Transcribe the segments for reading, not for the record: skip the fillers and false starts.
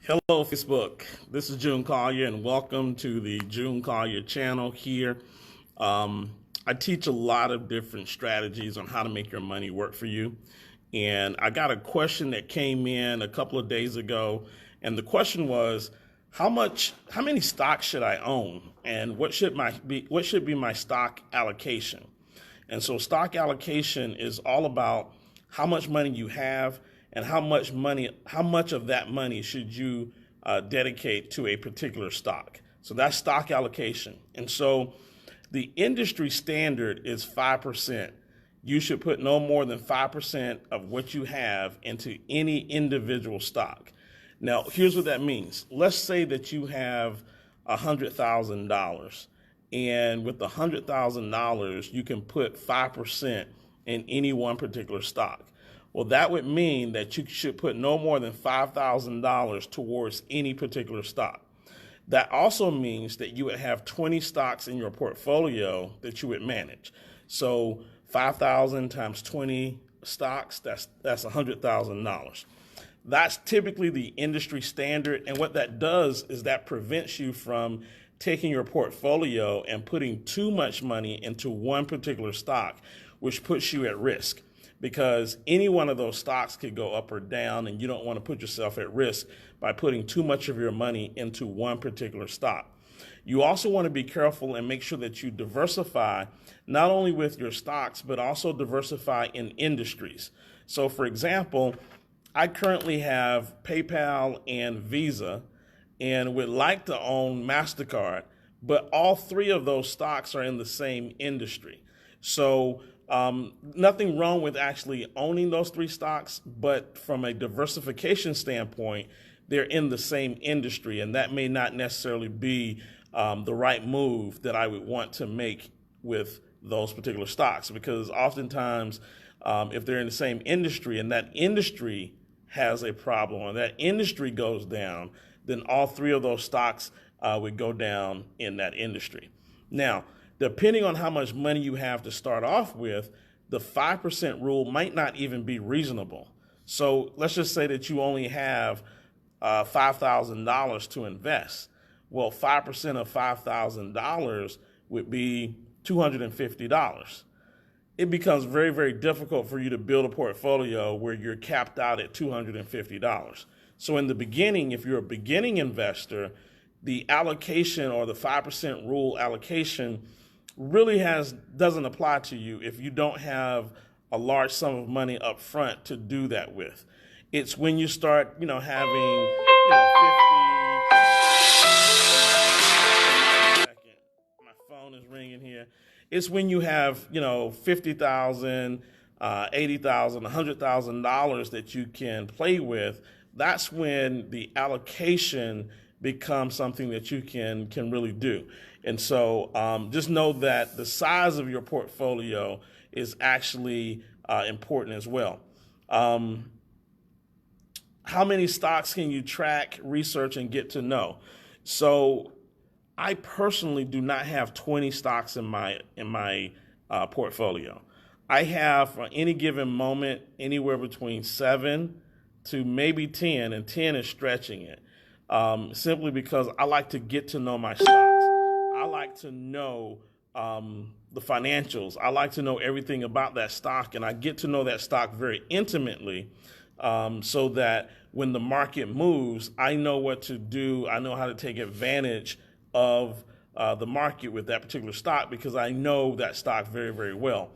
Hello, Facebook. This is June Collier, and welcome to the June Collier channel here. I teach a lot of different strategies on how to make your money work for you. And I got a question that came in a couple of days ago, and the question was, how many stocks should I own, and what should be my stock allocation? And so stock allocation is all about how much money you have and how much of that money should you dedicate to a particular stock. So that's stock allocation. And so the industry standard is 5%. You should put no more than 5% of what you have into any individual stock. Now, here's what that means. Let's say that you have $100,000, and with the $100,000, you can put 5% in any one particular stock. Well, that would mean that you should put no more than $5,000 towards any particular stock. That also means that you would have 20 stocks in your portfolio that you would manage. So 5,000 times 20 stocks, that's $100,000. That's typically the industry standard. And what that does is that prevents you from taking your portfolio and putting too much money into one particular stock, which puts you at risk. Because any one of those stocks could go up or down, and you don't want to put yourself at risk by putting too much of your money into one particular stock. You also want to be careful and make sure that you diversify not only with your stocks, but also diversify in industries. So for example, I currently have PayPal and Visa and would like to own MasterCard, but all three of those stocks are in the same industry. So nothing wrong with actually owning those three stocks, but from a diversification standpoint, they're in the same industry, and that may not necessarily be the right move that I would want to make with those particular stocks, because oftentimes if they're in the same industry and that industry has a problem or that industry goes down, then all three of those stocks would go down in that industry. Now, depending on how much money you have to start off with, the 5% rule might not even be reasonable. So let's just say that you only have $5,000 to invest. Well, 5% of $5,000 would be $250. It becomes very, very difficult for you to build a portfolio where you're capped out at $250. So in the beginning, if you're a beginning investor, the allocation or the 5% rule allocation really doesn't apply to you if you don't have a large sum of money up front to do that with. It's when you start, having, 50. My phone is ringing here. It's when you have, $50,000, $80,000, $100,000 that you can play with. That's when the allocation becomes something that you can really do. And so just know that the size of your portfolio is actually important as well. How many stocks can you track, research, and get to know? So I personally do not have 20 stocks in my portfolio. I have, for any given moment, anywhere between 7 to maybe 10, and 10 is stretching it. Simply because I like to get to know my stocks. I like to know the financials. I like to know everything about that stock, and I get to know that stock very intimately so that when the market moves, I know what to do. I know how to take advantage of the market with that particular stock because I know that stock very, very well.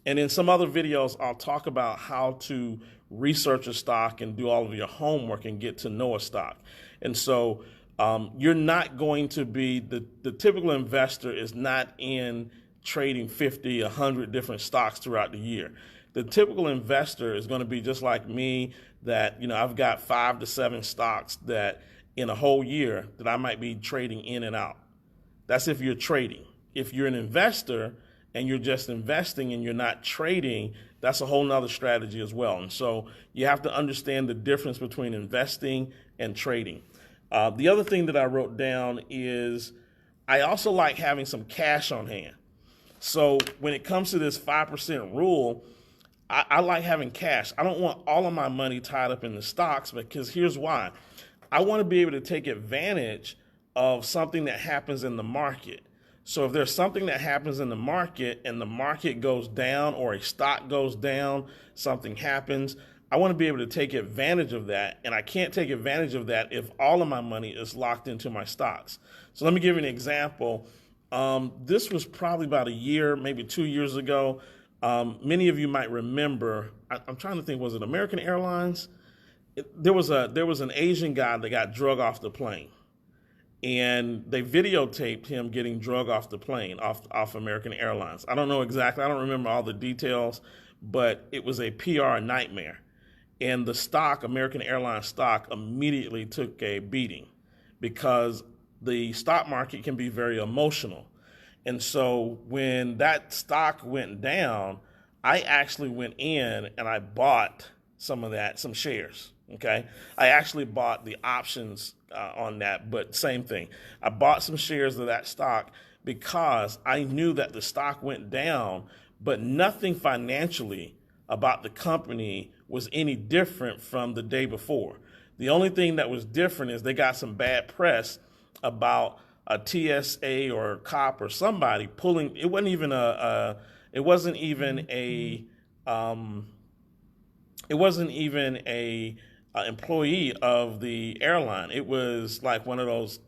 And in some other videos, I'll talk about how to research a stock and do all of your homework and get to know a stock. And so you're not going to be, the typical investor is not in trading 50, 100 different stocks throughout the year. The typical investor is going to be just like me, that, I've got 5 to 7 stocks that in a whole year that I might be trading in and out. That's if you're trading. If you're an investor and you're just investing and you're not trading, that's a whole nother strategy as well. And so you have to understand the difference between investing and trading. The other thing that I wrote down is I also like having some cash on hand. So when it comes to this 5% rule, I like having cash. I don't want all of my money tied up in the stocks, because here's why. I want to be able to take advantage of something that happens in the market. So if there's something that happens in the market and the market goes down or a stock goes down, something happens, I want to be able to take advantage of that. And I can't take advantage of that if all of my money is locked into my stocks. So let me give you an example. This was probably about a year, maybe 2 years ago. Many of you might remember, I'm trying to think, was it American Airlines? There was an Asian guy that got drug off the plane. And they videotaped him getting drug off the plane, off American Airlines. I don't know exactly, I don't remember all the details, but it was a PR nightmare. And the stock, American Airlines stock, immediately took a beating because the stock market can be very emotional. And so when that stock went down, I actually went in and I bought some shares. Okay, I actually bought the options on that, but same thing. I bought some shares of that stock because I knew that the stock went down, but nothing financially about the company was any different from the day before. The only thing that was different is they got some bad press about a TSA or a cop or somebody pulling. It wasn't even a employee of the airline. It was like one of those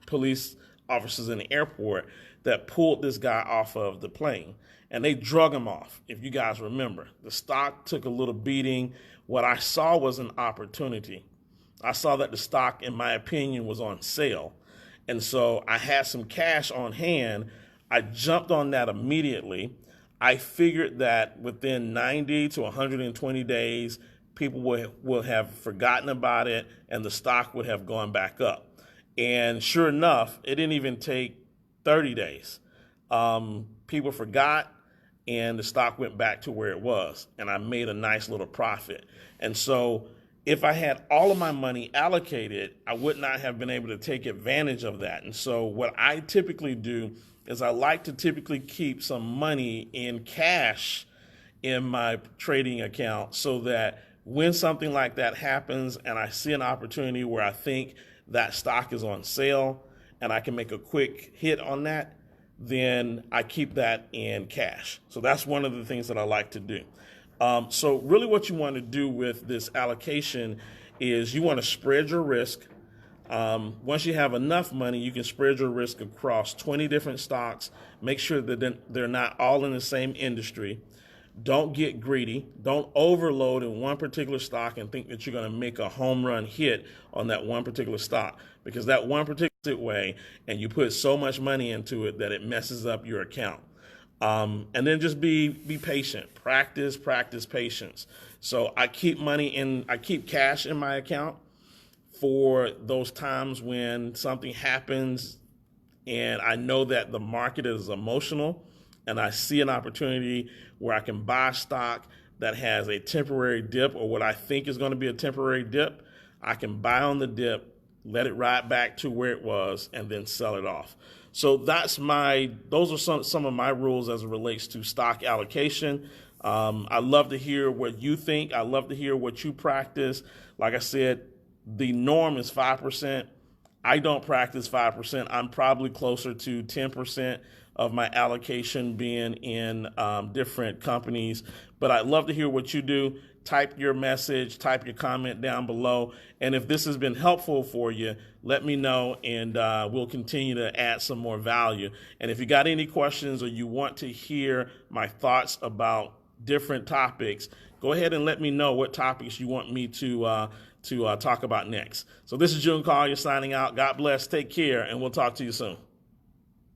police officers in the airport that pulled this guy off of the plane, and they drug him off. If you guys remember, the stock took a little beating. What I saw was an opportunity. I saw that the stock, in my opinion, was on sale. And so I had some cash on hand. I jumped on that immediately. I figured that within 90 to 120 days, people will have forgotten about it and the stock would have gone back up. And sure enough, it didn't even take 30 days. People forgot and the stock went back to where it was. And I made a nice little profit. And so if I had all of my money allocated, I would not have been able to take advantage of that. And so what I typically do is I like to typically keep some money in cash in my trading account so that when something like that happens and I see an opportunity where I think that stock is on sale and I can make a quick hit on that, then I keep that in cash. So that's one of the things that I like to do. So really what you want to do with this allocation is you want to spread your risk. Once you have enough money, you can spread your risk across 20 different stocks. Make sure that they're not all in the same industry. Don't get greedy. Don't overload in one particular stock and think that you're going to make a home run hit on that one particular stock, because that one particular way, and you put so much money into it that it messes up your account. And then just be patient. Practice patience. So I keep cash in my account for those times when something happens and I know that the market is emotional and I see an opportunity where I can buy stock that has a temporary dip or what I think is going to be a temporary dip. I can buy on the dip, let it ride back to where it was, and then sell it off. So those are some of my rules as it relates to stock allocation. I love to hear what you think. I love to hear what you practice. Like I said, the norm is 5%. I don't practice 5%. I'm probably closer to 10% of my allocation being in different companies. But I'd love to hear what you do. Type your message, type your comment down below. And if this has been helpful for you, let me know and we'll continue to add some more value. And if you got any questions or you want to hear my thoughts about different topics, go ahead and let me know what topics you want me to talk about next. So this is June Collier signing out. God bless, take care, and we'll talk to you soon.